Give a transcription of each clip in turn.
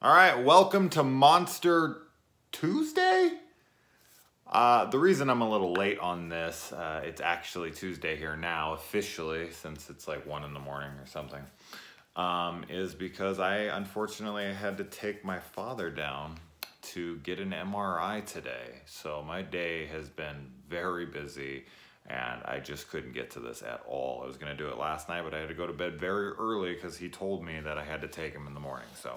All right, welcome to Monster Tuesday. The reason I'm a little late on this, it's actually Tuesday here now, officially, since it's like 1 in the morning or something, is because I unfortunately had to take my father down to get an MRI today. So my day has been very busy and I just couldn't get to this at all. I was gonna do it last night, but I had to go to bed very early because he told me that I had to take him in the morning. So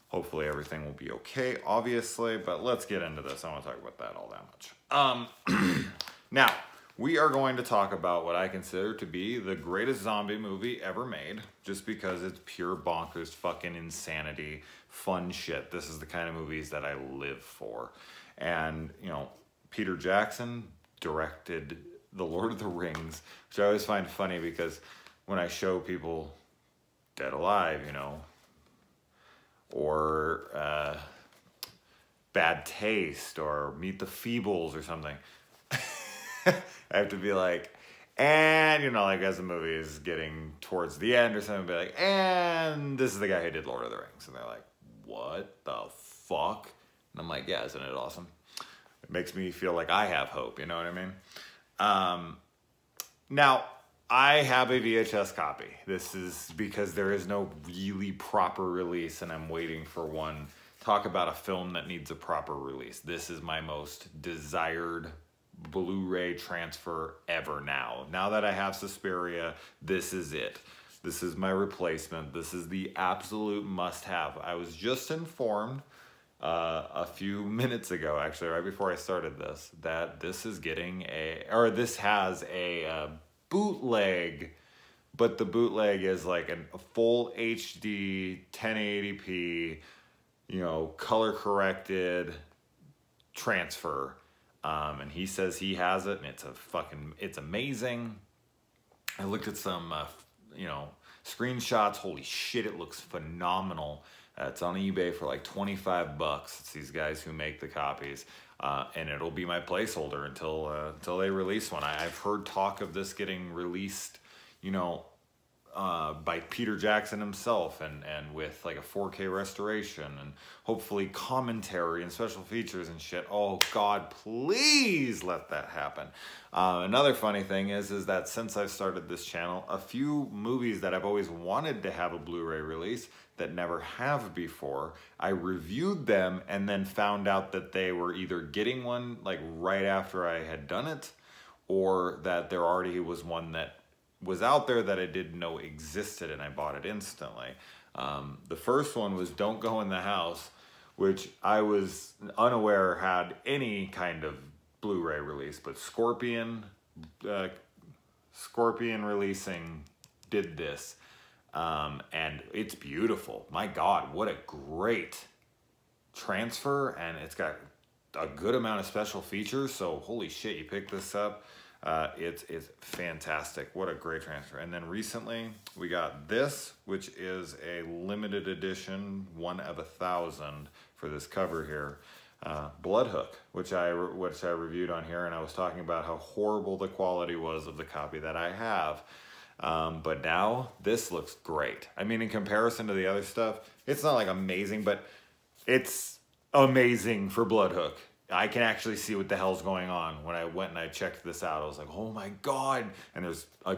hopefully everything will be okay, obviously, but let's get into this. I don't want to talk about that all that much. Now, we are going to talk about what I consider to be the greatest zombie movie ever made, just because it's pure bonkers, fucking insanity, fun shit. This is the kind of movies that I live for. And, you know, Peter Jackson directed The Lord of the Rings, which I always find funny because when I show people Dead Alive, you know, or Bad Taste, or Meet the Feebles or something, I have to be like, and, you know, like as the movie is getting towards the end or something, be like, and this is the guy who did Lord of the Rings. And they're like, what the fuck? And I'm like, yeah, isn't it awesome? It makes me feel like I have hope, you know what I mean? Now, I have a VHS copy. This is because there is no really proper release and I'm waiting for one. Talk about a film that needs a proper release. This is my most desired Blu-ray transfer ever now. Now that I have Suspiria, this is it. This is my replacement. This is the absolute must-have. I was just informed a few minutes ago, actually, right before I started this, that this is getting this has a bootleg, but the bootleg is like a full HD 1080p, you know, color corrected transfer. And he says he has it, and it's amazing. I looked at some, you know, screenshots. Holy shit, it looks phenomenal. It's on eBay for like 25 bucks. It's these guys who make the copies. And it'll be my placeholder until they release one. I've heard talk of this getting released, you know, by Peter Jackson himself, and with like a 4K restoration and hopefully commentary and special features and shit. Oh God, please let that happen. Another funny thing is that since I've started this channel, a few movies that I've always wanted to have a Blu-ray release that never have before, I reviewed them and then found out that they were either getting one like right after I had done it, or that there already was one that was out there that I didn't know existed and I bought it instantly. The first one was Don't Go in the House, which I was unaware had any kind of Blu-ray release, but Scorpion Releasing did this. And it's beautiful. My God, what a great transfer, and it's got a good amount of special features, so holy shit, you pick this up. It's fantastic. What a great transfer. And then recently we got this, which is a limited edition, 1 of 1,000 for this cover here. Bloodhook, which I reviewed on here, and I was talking about how horrible the quality was of the copy that I have. But now this looks great. I mean, in comparison to the other stuff, it's not like amazing, but it's amazing for Bloodhook. I can actually see what the hell's going on. When I went and I checked this out, I was like, oh my God. And there's a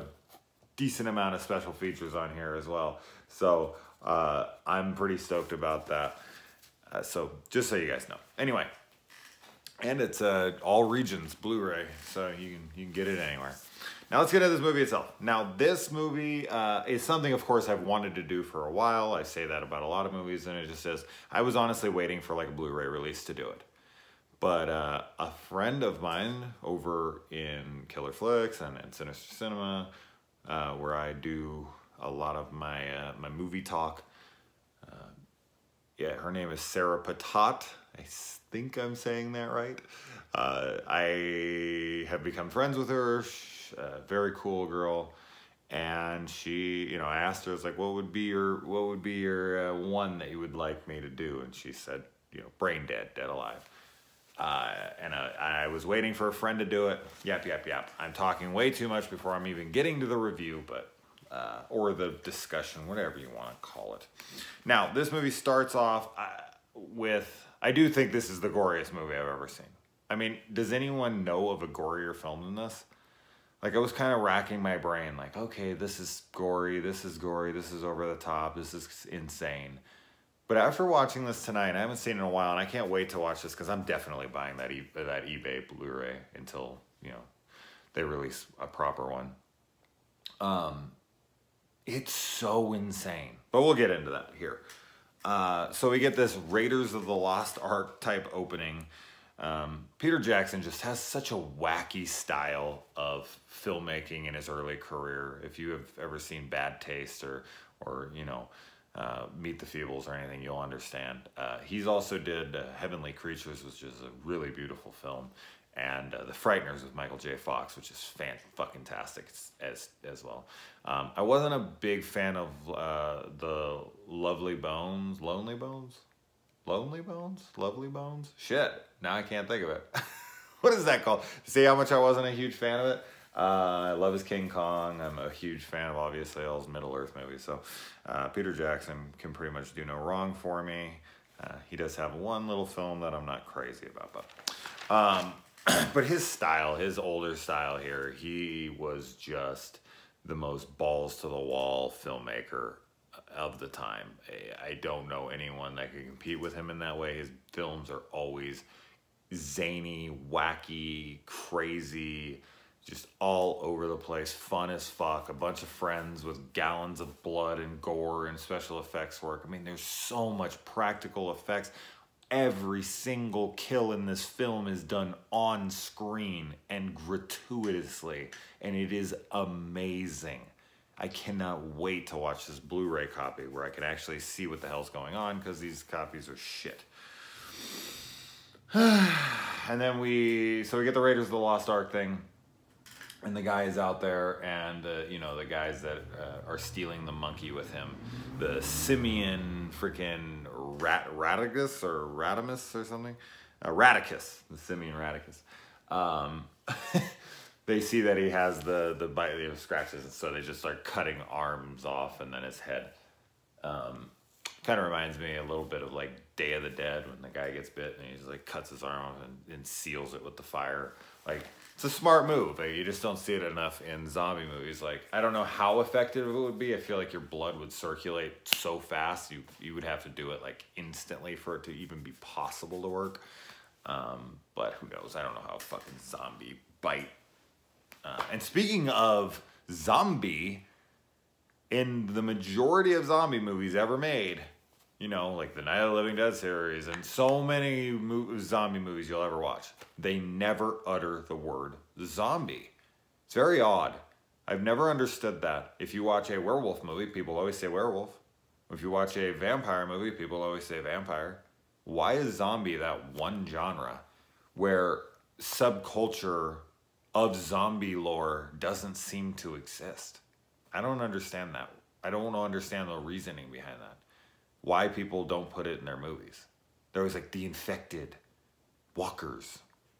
decent amount of special features on here as well. So I'm pretty stoked about that. So just so you guys know. Anyway, and it's all regions Blu-ray, so you can get it anywhere. Now let's get into this movie itself. Now this movie is something, of course, I've wanted to do for a while. I say that about a lot of movies, and it just says, I was honestly waiting for like a Blu-ray release to do it. But a friend of mine over in Killer Flicks and in Sinister Cinema, where I do a lot of my my movie talk, yeah, her name is Sara Patat. I think I'm saying that right. I have become friends with her. Very cool girl, and she, you know, I asked her, I was like, what would be your one that you would like me to do? And she said, you know, Braindead, Dead Alive. And I was waiting for a friend to do it. Yep. I'm talking way too much before I'm even getting to the review, but or the discussion, whatever you want to call it. Now, this movie starts off with, I do think this is the goriest movie I've ever seen. I mean, does anyone know of a gorier film than this? Like, I was kind of racking my brain, like, okay, this is gory, this is gory, this is over the top, this is insane. But after watching this tonight, I haven't seen it in a while, and I can't wait to watch this, because I'm definitely buying that eBay Blu-ray until, you know, they release a proper one. It's so insane. But we'll get into that here. So we get this Raiders of the Lost Ark type opening. Peter Jackson just has such a wacky style of filmmaking in his early career. If you have ever seen Bad Taste or you know, Meet the Feebles or anything, you'll understand. He's also did Heavenly Creatures, which is a really beautiful film, and The Frighteners with Michael J. Fox, which is fan-fucking-tastic as well. I wasn't a big fan of the Lonely Bones? Shit, now I can't think of it. What is that called? See how much I wasn't a huge fan of it? I love his King Kong. I'm a huge fan of, obviously, all his Middle-earth movies. So Peter Jackson can pretty much do no wrong for me. He does have one little film that I'm not crazy about. But his style, his older style here, he was just the most balls-to-the-wall filmmaker of the time. I don't know anyone that can compete with him in that way. His films are always zany, wacky, crazy, just all over the place, fun as fuck, a bunch of friends with gallons of blood and gore and special effects work. I mean, there's so much practical effects. Every single kill in this film is done on screen and gratuitously, and it is amazing. I cannot wait to watch this Blu-ray copy where I can actually see what the hell's going on, because these copies are shit. And then we get the Raiders of the Lost Ark thing, and the guy is out there, and you know, the guys that are stealing the monkey with him, the simian freaking Radicus or Radimus or something, Radicus, the simian Radicus. They see that he has the bite, you know, scratches, and so they just start cutting arms off, and then his head. Kind of reminds me a little bit of like Day of the Dead, when the guy gets bit and he just like cuts his arm off and seals it with the fire. Like, it's a smart move. Like, you just don't see it enough in zombie movies. Like, I don't know how effective it would be. I feel like your blood would circulate so fast, you would have to do it like instantly for it to even be possible to work. But who knows? I don't know how a fucking zombie bite. And speaking of zombie, in the majority of zombie movies ever made, you know, like the Night of the Living Dead series and so many zombie movies you'll ever watch, they never utter the word zombie. It's very odd. I've never understood that. If you watch a werewolf movie, people always say werewolf. If you watch a vampire movie, people always say vampire. Why is zombie that one genre where subculture of zombie lore doesn't seem to exist? I don't understand that. I don't understand the reasoning behind that. Why people don't put it in their movies. There was like the infected, walkers,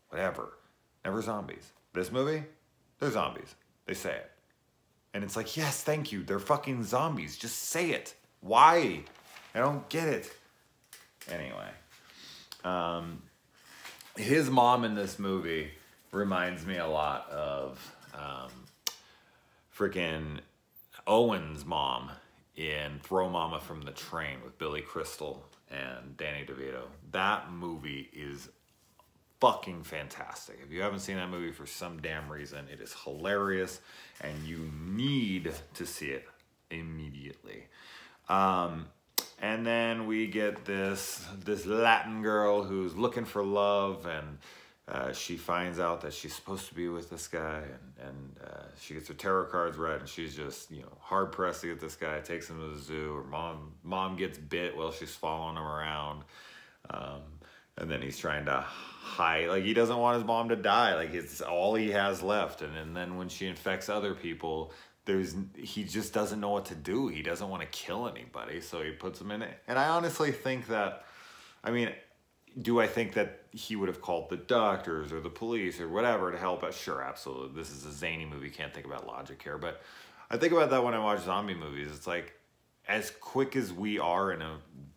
whatever. Never zombies. This movie, they're zombies. They say it. And it's like, yes, thank you. They're fucking zombies. Just say it. Why? I don't get it. Anyway. His mom in this movie reminds me a lot of freaking Owen's mom in Throw Mama from the Train with Billy Crystal and Danny DeVito. That movie is fucking fantastic. If you haven't seen that movie for some damn reason, it is hilarious and you need to see it immediately. And then we get this Latin girl who's looking for love, and she finds out that she's supposed to be with this guy, and she gets her tarot cards read, and she's just, you know, hard pressed to get this guy. Takes him to the zoo. Her mom gets bit while she's following him around, and then he's trying to hide. Like, he doesn't want his mom to die. Like, it's all he has left. And then when she infects other people, he just doesn't know what to do. He doesn't want to kill anybody, so he puts them in it. And I honestly think that, I mean, do I think that he would have called the doctors or the police or whatever to help us? Sure, absolutely. This is a zany movie. Can't think about logic here. But I think about that when I watch zombie movies. It's like, as quick as we are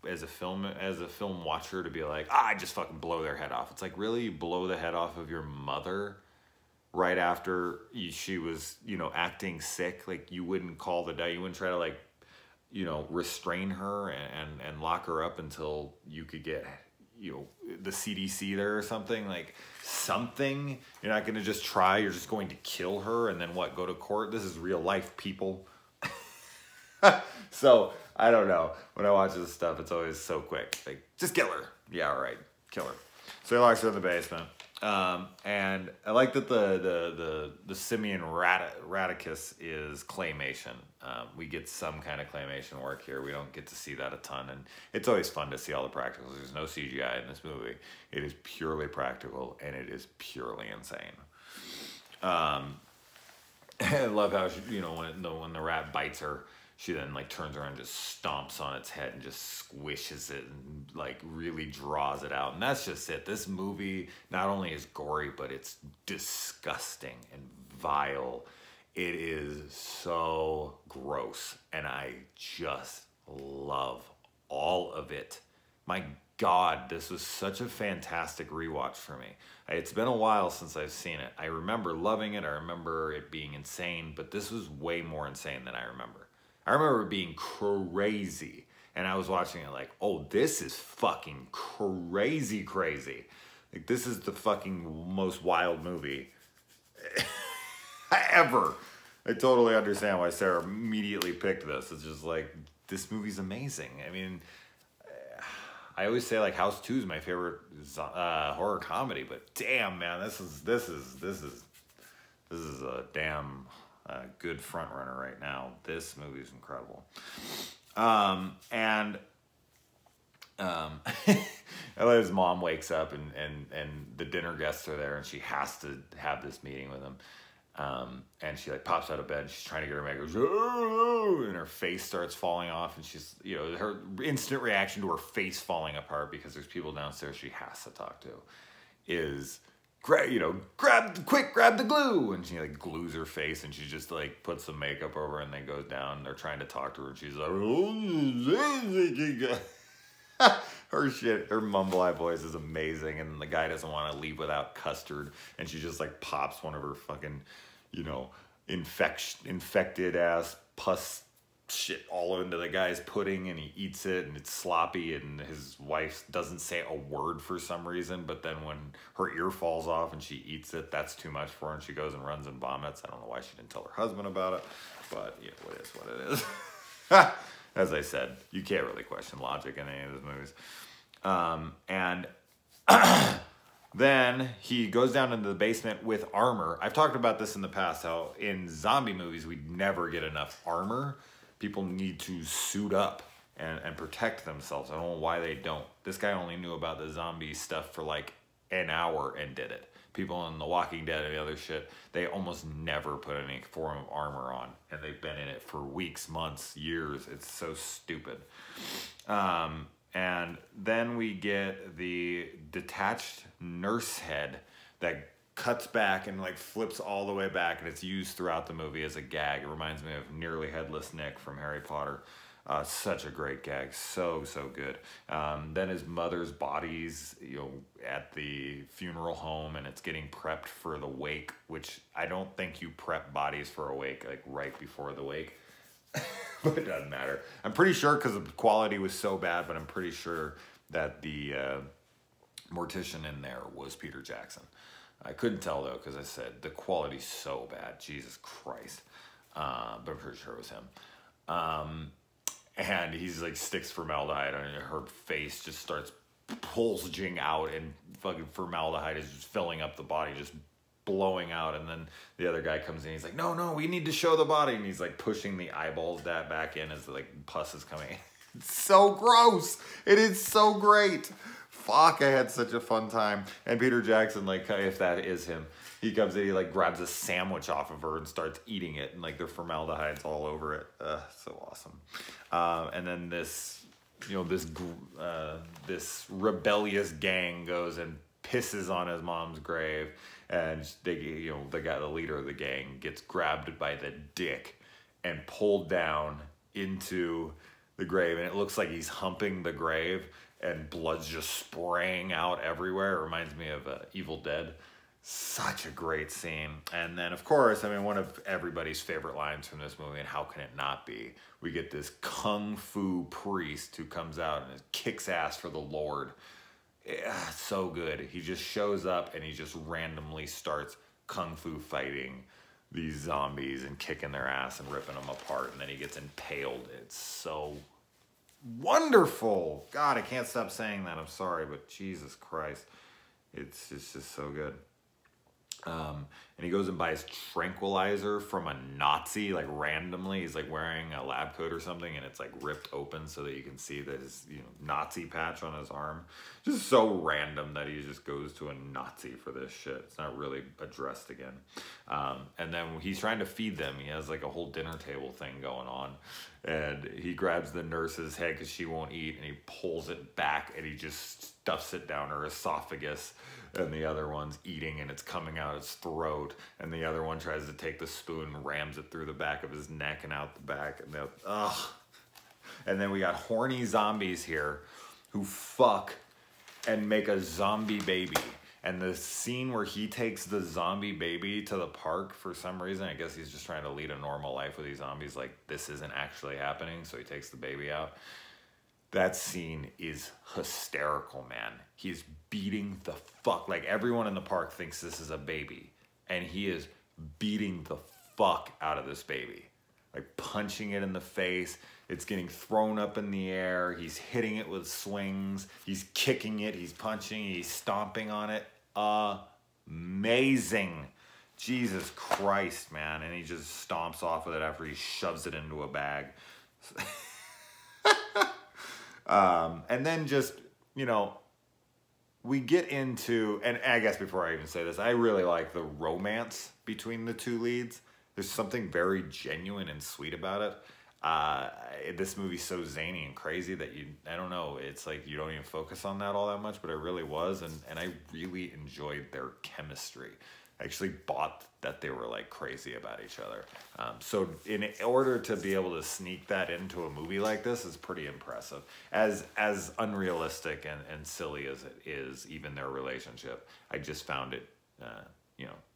as a film watcher to be like, I just fucking blow their head off. It's like, really, you blow the head off of your mother right after she was, acting sick? Like, you wouldn't call you wouldn't try to, like, restrain her and lock her up until you could get, the CDC there or something. Like, something. You're not going to just try. You're just going to kill her and then what? Go to court? This is real life, people. So, I don't know. When I watch this stuff, it's always so quick. Like, just kill her. Yeah, all right. Kill her. So he locks her in the basement. And I like that the Simeon Radicus is claymation. We get some kind of claymation work here. We don't get to see that a ton. And it's always fun to see all the practicals. There's no CGI in this movie. It is purely practical, and it is purely insane. I love how she, when the rat bites her, she then like turns around and just stomps on its head and just squishes it and like really draws it out. And that's just it. This movie not only is gory, but it's disgusting and vile. It is so gross, and I just love all of it. My God, this was such a fantastic rewatch for me. It's been a while since I've seen it. I remember loving it. I remember it being insane, but this was way more insane than I remember. I remember it being crazy, and I was watching it like, oh, this is fucking crazy. Like, this is the fucking most wild movie ever. I totally understand why Sarah immediately picked this. It's just like, this movie's amazing. I mean, I always say like House 2 is my favorite horror comedy, but damn, man, this is a damn good front runner right now. This movie is incredible. I love his mom wakes up and the dinner guests are there, and she has to have this meeting with him. And she like pops out of bed and she's trying to get her makeup, and her face starts falling off, and she's, her instant reaction to her face falling apart because there's people downstairs she has to talk to is, grab the glue, and she like glues her face, and she just like puts some makeup over and then goes down, and they're trying to talk to her, and she's like, her mumble-eye voice is amazing, and the guy doesn't want to leave without custard, and she just like pops one of her fucking, infected ass pus shit all into the guy's pudding, and he eats it, and it's sloppy, and his wife doesn't say a word for some reason, but then when her ear falls off and she eats it, that's too much for her, and she goes and runs and vomits. I don't know why she didn't tell her husband about it, but it is what it is. As I said, you can't really question logic in any of those movies. And then he goes down into the basement with armor. I've talked about this in the past, how in zombie movies we never get enough armor. People need to suit up and protect themselves. I don't know why they don't. This guy only knew about the zombie stuff for like an hour and did it. People in The Walking Dead and the other shit, they almost never put any form of armor on, and they've been in it for weeks, months, years. It's so stupid. And then we get the detached nurse head that cuts back and like flips all the way back, and it's used throughout the movie as a gag. It reminds me of Nearly Headless Nick from Harry Potter. Such a great gag, so good. Then his mother's body's at the funeral home, and it's getting prepped for the wake, which I don't think you prep bodies for a wake like right before the wake. But it doesn't matter. I'm pretty sure, because the quality was so bad, but I'm pretty sure that the mortician in there was Peter Jackson. I couldn't tell though, because I said the quality's so bad, Jesus Christ. But I'm pretty sure it was him. And he's like sticks formaldehyde on her face, just starts bulging out, and fucking formaldehyde is just filling up the body, just blowing out. And then the other guy comes in, he's like, no, we need to show the body, and he's like pushing the eyeballs back in as like pus is coming in. It's so gross. It is so great. Fuck, I had such a fun time. And Peter Jackson, like, if that is him, he comes in, he like grabs a sandwich off of her and starts eating it, and like their formaldehyde's all over it. So awesome. And then this rebellious gang goes and pisses on his mom's grave, and they, the leader of the gang gets grabbed by the dick and pulled down into the grave, and it looks like he's humping the grave, and blood's just spraying out everywhere. It reminds me of Evil Dead. Such a great scene. And then, of course, I mean, one of everybody's favorite lines from this movie, and how can it not be? We get this kung fu priest who comes out and kicks ass for the Lord. Yeah, so good. He just shows up and he just randomly starts kung fu fighting these zombies and kicking their ass and ripping them apart, and then he gets impaled. It's so wonderful. God, I can't stop saying that. I'm sorry, but Jesus Christ. It's just so good. And he goes and buys tranquilizer from a Nazi, like randomly. He's like wearing a lab coat or something, and it's like ripped open so that you can see that his Nazi patch on his arm. Just so random that he just goes to a Nazi for this shit. It's not really addressed again. And then he's trying to feed them. He has like a whole dinner table thing going on, and he grabs the nurse's head because she won't eat, and he pulls it back and he just stuffs it down her esophagus. And the other one's eating and it's coming out its throat, and the other one tries to take the spoon and rams it through the back of his neck and out the back, and and then we got horny zombies here who fuck and make a zombie baby. And the scene where he takes the zombie baby to the park, for some reason, I guess he's just trying to lead a normal life with these zombies, like this isn't actually happening, so he takes the baby out. That scene is hysterical, man. He's beating the fuck. Like, everyone in the park thinks this is a baby, and he is beating the fuck out of this baby. Like, punching it in the face. It's getting thrown up in the air. He's hitting it with swings. He's kicking it. He's punching. He's stomping on it. Amazing. Jesus Christ, man. And he just stomps off with it after he shoves it into a bag. And then just, we get into, and I guess before I even say this, I really like the romance between the two leads. There's something very genuine and sweet about it. This movie's so zany and crazy that I don't know, it's like you don't even focus on that all that much, but it really was, and I really enjoyed their chemistry. I actually bought that they were like crazy about each other. So in order to be able to sneak that into a movie like this is pretty impressive. As unrealistic and silly as it is, even their relationship, I just found it,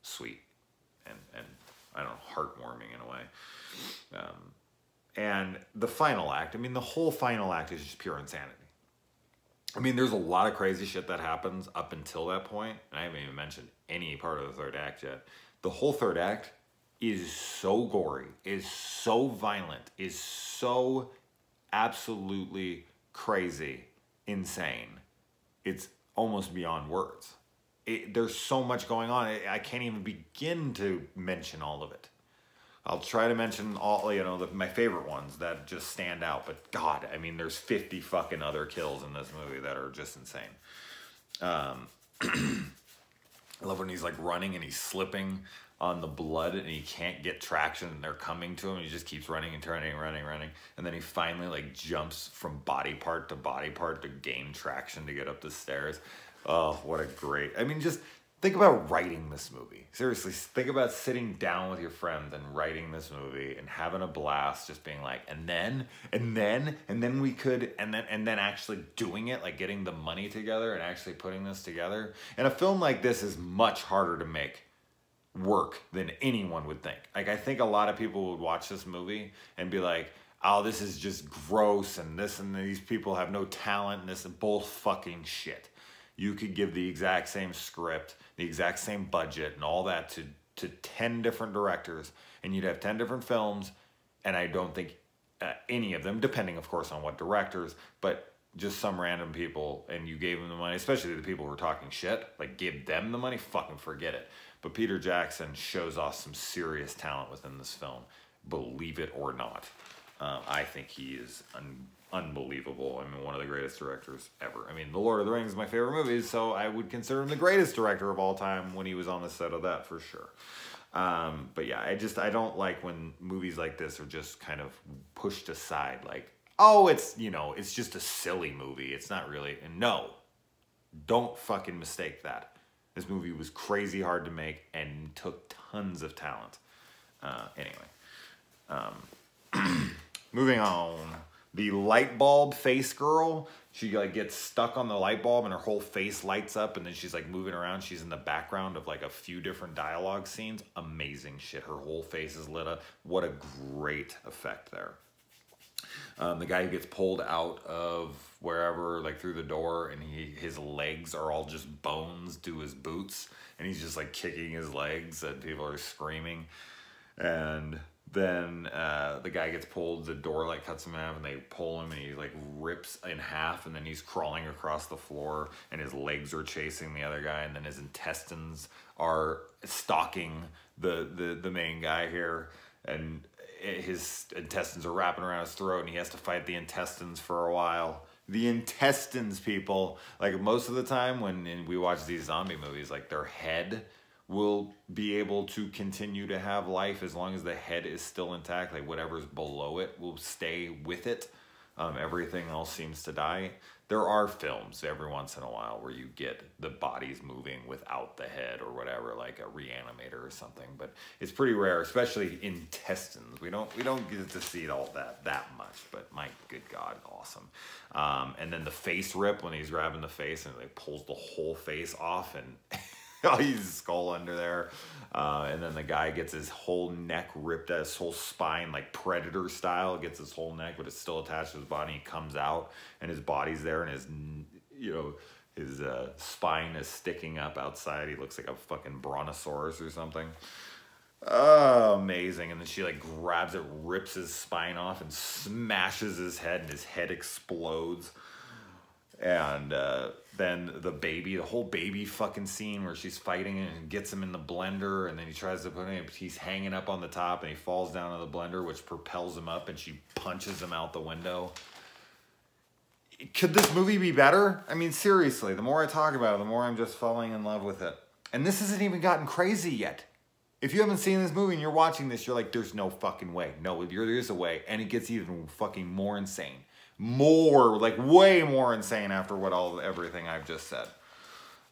sweet and I don't know, heartwarming in a way. And the final act, I mean, the whole final act is just pure insanity. I mean, there's a lot of crazy shit that happens up until that point, and I haven't even mentioned any part of the third act yet. The whole third act is so gory, is so violent, is so absolutely crazy, insane. It's almost beyond words. There's so much going on, I can't even begin to mention all of it. I'll try to mention all, my favorite ones that just stand out. But God, I mean, there's 50 fucking other kills in this movie that are just insane. I love when he's like running and he's slipping on the blood and he can't get traction and they're coming to him. And he just keeps running and turning and running. And then he finally like jumps from body part to gain traction to get up the stairs. Oh, what a great, I mean, just think about writing this movie. Seriously, think about sitting down with your friends and writing this movie and having a blast, just being like, and then we could, and then actually doing it, like getting the money together and actually putting this together. And a film like this is much harder to make work than anyone would think. Like, I think a lot of people would watch this movie and be like, oh, this is just gross, and this and these people have no talent, and this is bull fucking shit. You could give the exact same script, the exact same budget, and all that to 10 different directors, and you'd have 10 different films, and I don't think any of them, depending, of course, on what directors, but just some random people, and you gave them the money, especially the people who were talking shit, like, give them the money, fucking forget it. But Peter Jackson shows off some serious talent within this film, believe it or not. I think he is unbelievable. I mean, one of the greatest directors ever. I mean, The Lord of the Rings is my favorite movie, so I would consider him the greatest director of all time when he was on the set of that, for sure. But yeah, I don't like when movies like this are just kind of pushed aside, like, oh, it's just a silly movie. It's not really, and no, don't fucking mistake that. This movie was crazy hard to make and took tons of talent. Anyway. moving on. The light bulb face girl. She like gets stuck on the light bulb and her whole face lights up and then she's like moving around. She's in the background of like a few different dialogue scenes. Amazing shit. Her whole face is lit up. What a great effect there. The guy who gets pulled out of wherever, like through the door, and his legs are all just bones to his boots, and he's just like kicking his legs, and people are screaming. And then the guy gets pulled, the door like cuts him in half, and they pull him, and he like rips in half, and then he's crawling across the floor, and his legs are chasing the other guy, and then his intestines are stalking the main guy here, and his intestines are wrapping around his throat and he has to fight the intestines for a while. The intestines, people. Like most of the time when we watch these zombie movies, like their head will be able to continue to have life as long as the head is still intact. Like whatever's below it will stay with it. Everything else seems to die. There are films every once in a while where you get the bodies moving without the head or whatever, like a reanimator or something. But it's pretty rare, especially intestines. We don't get to see it all that much. But my good God, awesome. And then the face rip when he's grabbing the face and like pulls the whole face off and he's skull under there. And then the guy gets his whole neck ripped out, his whole spine, like Predator style, gets his whole neck, but it's still attached to his body. He comes out and his body's there and his, his spine is sticking up outside. He looks like a fucking brontosaurus or something. Oh, amazing. And then she like grabs it, rips his spine off and smashes his head and his head explodes. And then the whole baby fucking scene where she's fighting and gets him in the blender and then he tries to put him, he's hanging up on the top and he falls down in the blender, which propels him up and she punches him out the window. Could this movie be better? I mean, seriously, the more I talk about it, the more I'm just falling in love with it. And this hasn't even gotten crazy yet. If you haven't seen this movie and you're watching this, you're like, there's no fucking way. No, there is a way. And it gets even fucking more insane. Like way more insane after everything I've just said.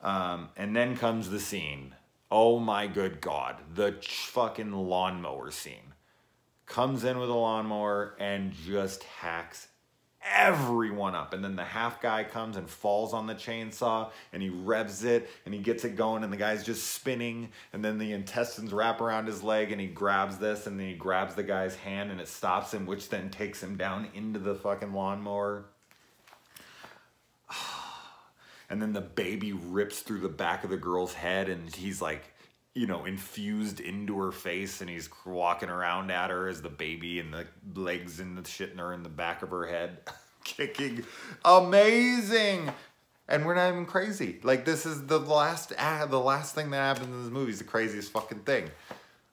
And then comes the scene. Oh my good God. The fucking lawnmower scene. Comes in with a lawnmower and just hacks everyone up. And then the half guy comes and falls on the chainsaw and he revs it and he gets it going and the guy's just spinning and then the intestines wrap around his leg and he grabs this and then he grabs the guy's hand and it stops him, which then takes him down into the fucking lawnmower. And then the baby rips through the back of the girl's head and he's like, infused into her face and he's walking around at her as the baby and the legs and the shit are in the back of her head. Kicking. Amazing. And we're not even crazy. Like this is the last thing that happens in this movie is the craziest fucking thing.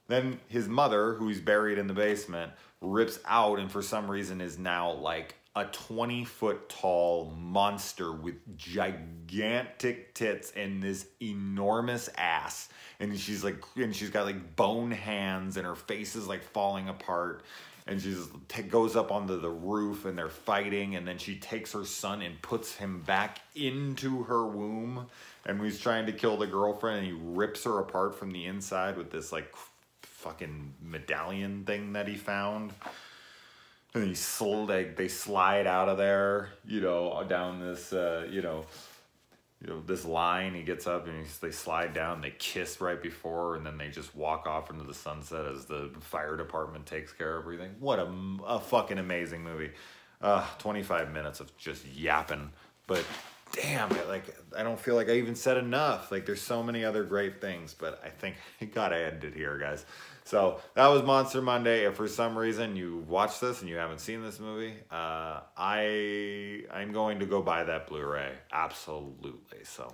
Then his mother, who he's buried in the basement, rips out and for some reason is now like a 20-foot tall monster with gigantic tits and this enormous ass. And she's got like bone hands and her face is like falling apart. And she goes up onto the roof and they're fighting. And then she takes her son and puts him back into her womb. And he's trying to kill the girlfriend and he rips her apart from the inside with this like fucking medallion thing that he found. And they slide out of there, down this, this line. He gets up and they slide down. They kiss right before, and then they just walk off into the sunset as the fire department takes care of everything. What a fucking amazing movie. 25 minutes of just yapping, but damn it, like I don't feel like I even said enough. Like there's so many other great things, but I think I gotta end it here, guys. So that was Monster Monday. If for some reason you watched this and you haven't seen this movie, I'm going to go buy that Blu-ray. Absolutely. So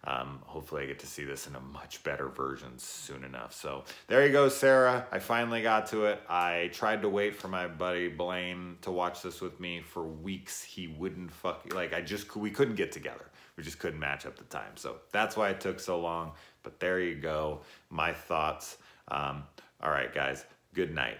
hopefully I get to see this in a much better version soon enough. So there you go, Sarah. I finally got to it. I tried to wait for my buddy Blaine to watch this with me for weeks. He wouldn't we couldn't get together. We just couldn't match up the time. So that's why it took so long. But there you go. My thoughts. All right, guys. Good night.